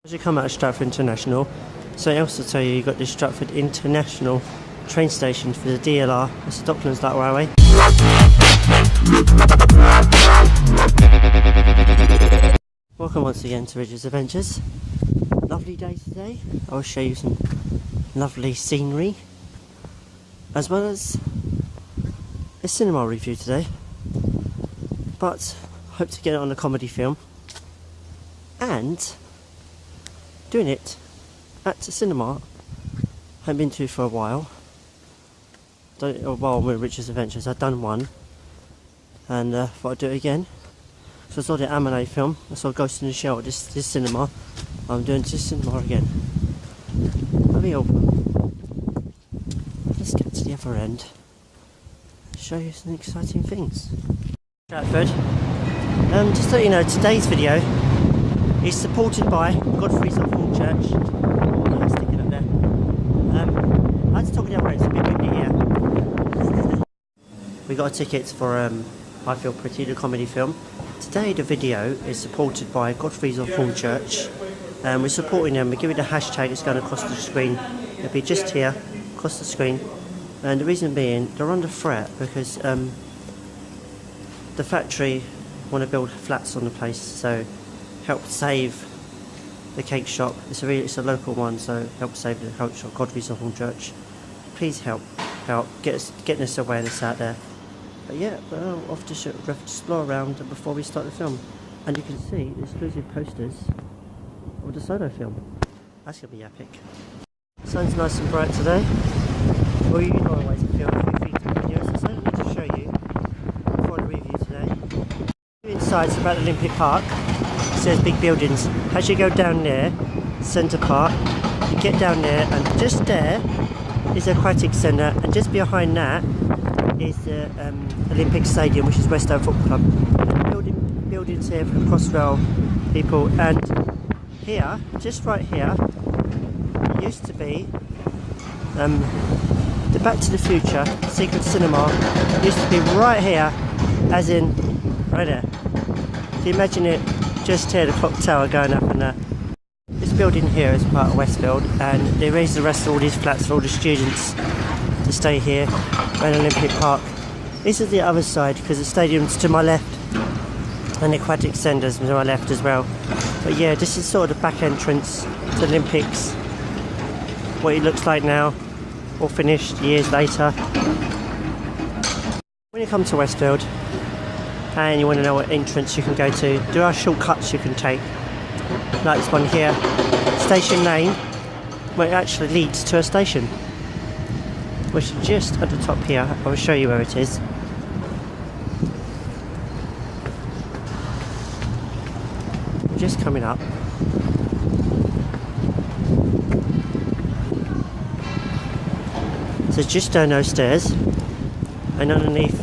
As you come out of Stratford International, something else to tell you, you've got the Stratford International train station for the DLR, it's the Docklands Light Railway. Welcome once again to Ridge's Adventures. Lovely day today. I'll show you some lovely scenery, as well as a cinema review today, but hope to get it on a comedy film, and doing it at a cinema I haven't been to for a while. While we're at Ridge's Adventures, I've done one and thought I'd do it again. So I saw the Ammonite film, I saw Ghost in the Shell at this cinema. I'm doing this cinema again. Let me open. Let's get to the other end and show you some exciting things. Stratford. Just to let you know, today's video is supported by Godfrey's Old Church. Oh, that's sticking up there. I had to talk the other way, it's a bit windy here. We got a ticket for I Feel Pretty, the comedy film. Today the video is supported by Godfrey's Old Church. We're supporting them, we give it a hashtag, it's going across the screen. It'll be just here, across the screen. And the reason being, they're under threat because the factory want to build flats on the place, so help save the cake shop. It's a local one, so help save the cake shop, Godfrey's Old Church. Please help getting this awareness out there. But yeah, we're off to explore around before we start the film. And you can see the exclusive posters of the solo film. That's going to be epic. Sun's nice and bright today. Well, you know always film a few things in videos, so I need to show you before the review today. Inside, it's about Olympic Park. It says big buildings. As you go down there, Centre Park, you get down there, and just there is the aquatic centre, and just behind that is the Olympic Stadium, which is West Ham Football Club. And buildings here for the Crossrail people, and here, just right here, used to be the Back to the Future Secret Cinema. Used to be right here, as in right there. If you imagine it just here, the clock tower going up, and this building here is part of Westfield, and they raised the rest of all these flats for all the students to stay here around Olympic Park. This is the other side because the stadium's to my left and the aquatic centre's to my left as well. But yeah, this is sort of the back entrance to the Olympics. What it looks like now, all finished years later. When you come to Westfield and you want to know what entrance you can go to, there are shortcuts you can take. Like this one here, Station Lane, where it actually leads to a station, which is just at the top here. I will show you where it is. Just coming up. So just down those stairs, and underneath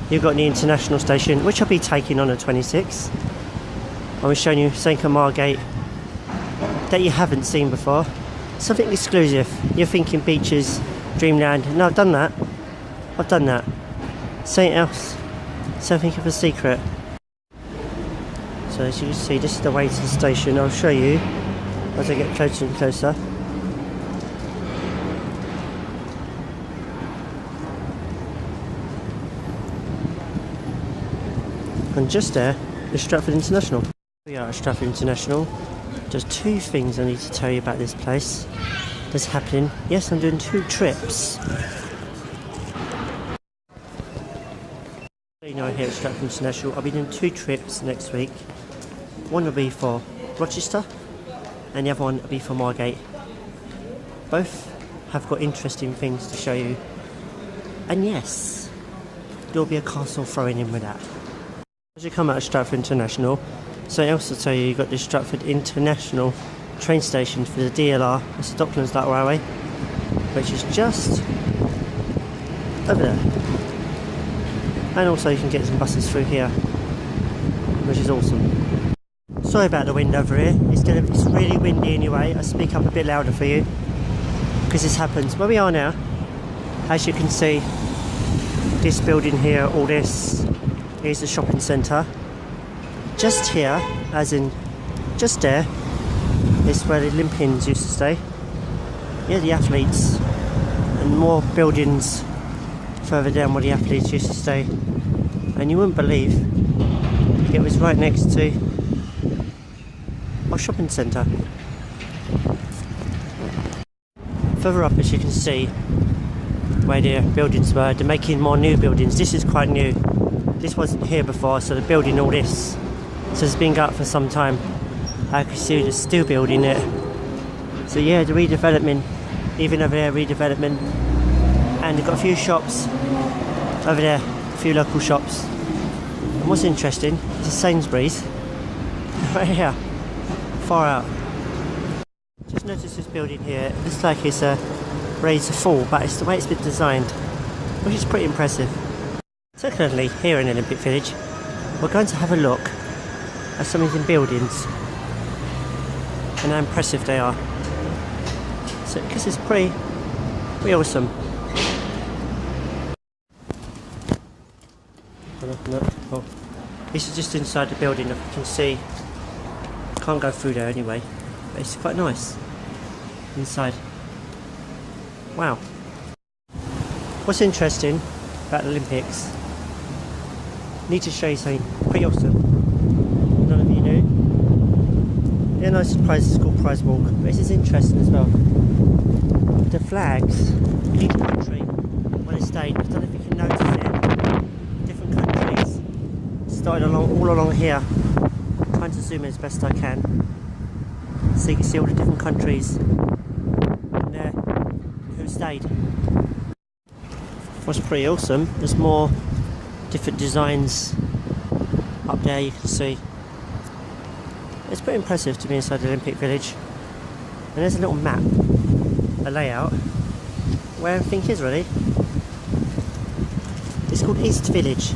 you've got the international station, which I'll be taking on the 26th. I was showing you St Margate that you haven't seen before. Something exclusive. You're thinking beaches, dreamland. No, I've done that. Something else. Something of a secret. So as you can see, this is the way to the station. I'll show you as I get closer and closer. And just there is Stratford International. We are at Stratford International. There's two things I need to tell you about this place that's happening. Yes, I'm doing 2 trips. You know, here at Stratford International, I'll be doing 2 trips next week. One will be for Rochester, and the other one will be for Margate. Both have got interesting things to show you. And yes, there'll be a castle thrown in with that. As you come out of Stratford International, something else to tell you, you've got the Stratford International train station for the DLR, it's the Docklands Light Railway, which is just over there. And also you can get some buses through here, which is awesome. Sorry about the wind over here, it's really windy anyway. I speak up a bit louder for you because this happens. Where we are now, as you can see, this building here, all this, here's the shopping centre. Just here, as in just there, It's where the Olympians used to stay. Yeah, the athletes. And more buildings further down where the athletes used to stay. And you wouldn't believe it was right next to our shopping centre. Further up, as you can see, where the buildings were, they're making more new buildings. This is quite new. This wasn't here before, so they're building all this. So it's been up for some time. I can see they're still building it. So yeah, the redevelopment, even over there, redevelopment. And they've got a few shops over there, a few local shops. And what's interesting is Sainsbury's right here, far out. Just notice this building here. It looks like it's ready to fall, but it's the way it's been designed, which is pretty impressive. Secondly, here in Olympic Village, we're going to have a look at some of the buildings and how impressive they are. So, because it's pretty awesome. Oh, this is just inside the building. If you can see, can't go through there anyway, but it's quite nice inside. Wow. What's interesting about the Olympics, need to show you something pretty awesome. None of you knew. Yeah, no surprise, it's called Prize Walk, but this is interesting as well. The flags in each country where they stayed, I don't know if you can notice it, different countries started all along here. I'm trying to zoom in as best I can so you can see all the different countries in there who stayed. What's pretty awesome, there's more different designs up there, you can see. It's pretty impressive to be inside the Olympic Village. And there's a little map, a layout, where everything is really. It's called East Village,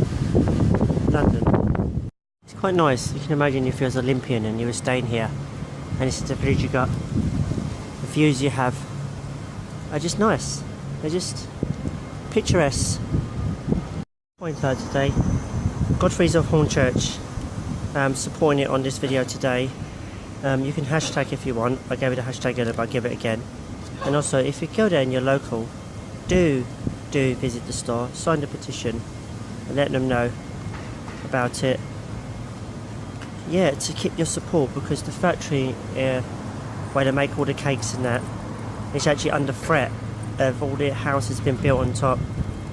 London. It's quite nice. You can imagine if you was an Olympian and you were staying here, and this is the village you got. The views you have are just nice. They're just picturesque. Point out today, Godfrey's of Horn Church. Supporting it on this video today. You can hashtag if you want. I gave it a hashtag earlier, but I'll give it again. And also, if you go there and you're local, do visit the store, sign the petition, and let them know about it. Yeah, to keep your support, because the factory where they make all the cakes and that, it's actually under threat of all the houses being built on top.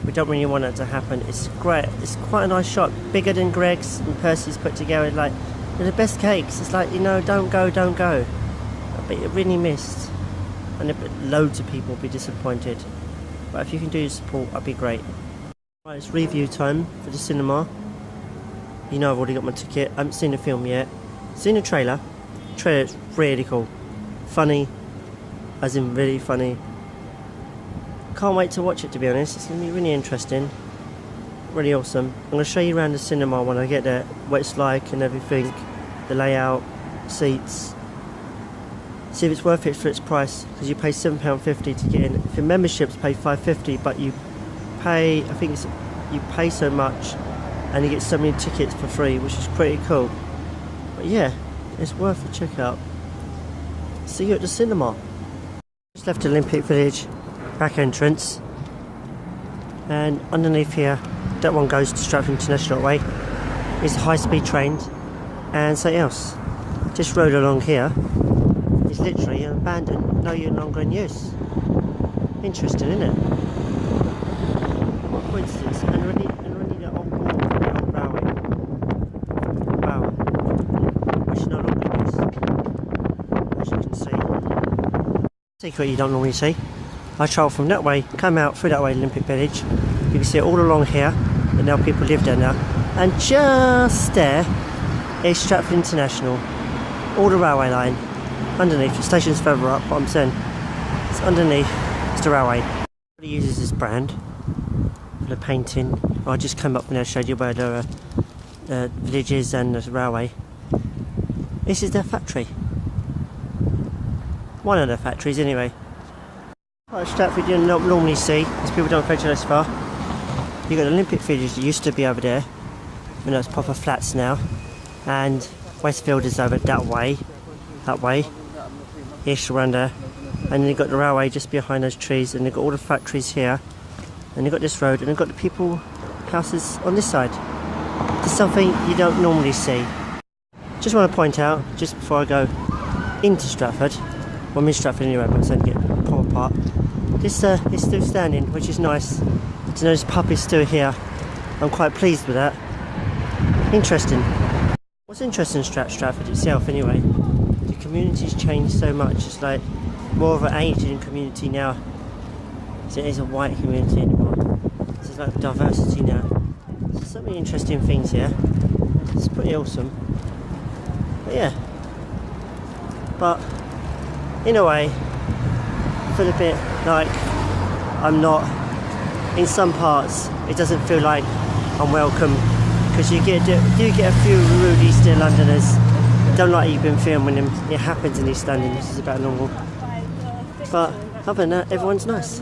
We don't really want that to happen. It's great. It's quite a nice shop, bigger than Greg's and Percy's put together. Like, they're the best cakes. It's like, you know, don't go. But it really missed, and loads of people will be disappointed. But if you can do your support, that'd be great. Right, it's review time for the cinema. You know I've already got my ticket. I haven't seen the film yet. Seen the trailer. The trailer's really cool. Funny, as in really funny. Can't wait to watch it, to be honest. It's going to be really interesting, really awesome. I'm going to show you around the cinema when I get there, what it's like and everything, the layout, seats. See if it's worth it for its price, because you pay £7.50 to get in. If your memberships pay £5.50, but you pay, I think it's, you pay so much and you get so many tickets for free, which is pretty cool. But yeah, it's worth a check out. See you at the cinema. Just left Olympic Village. Back entrance, and underneath here, that one goes to Stratford International Way. It's a high-speed train, and something else. This road along here is literally abandoned, no longer in use. Interesting, isn't it? What coincidence? And already the old wall of the old railway. Wow, which is no longer in use, as you can see. Secret you don't normally see. I travel from that way, come out through that way, Olympic Village. You can see it all along here, and now people live there now. And just there is Stratford International, all the railway line. Underneath, the station's further up, but I'm saying it's underneath, it's the railway. Everybody uses this brand for the painting. I just came up from there, showed you where the village is and the railway. This is their factory. One of their factories, anyway. Right, Stratford you don't normally see, because people don't venture this far. You've got the Olympic Village that used to be over there, and it's proper flats now. And Westfield is over that way. ish around there, and then you've got the railway just behind those trees, and you've got all the factories here, and you've got this road, and you've got the people houses on this side. It's something you don't normally see. Just want to point out, just before I go into Stratford, well, I'm in Stratford anyway, but I'm saying to get a proper part, this is still standing, which is nice. To know this pub is still here, I'm quite pleased with that. Interesting. What's interesting in Stratford itself anyway, the community's changed so much. It's like more of an Asian community now. So it is a white community anymore. There's like diversity now. There's so many interesting things here. It's pretty awesome. But yeah. But in a way, I feel a bit like I'm not, in some parts, it doesn't feel like I'm welcome. Because you do get a few rude East Londoners. Don't like you've been filming them. It happens in East London, this is about normal. But other than that, everyone's nice.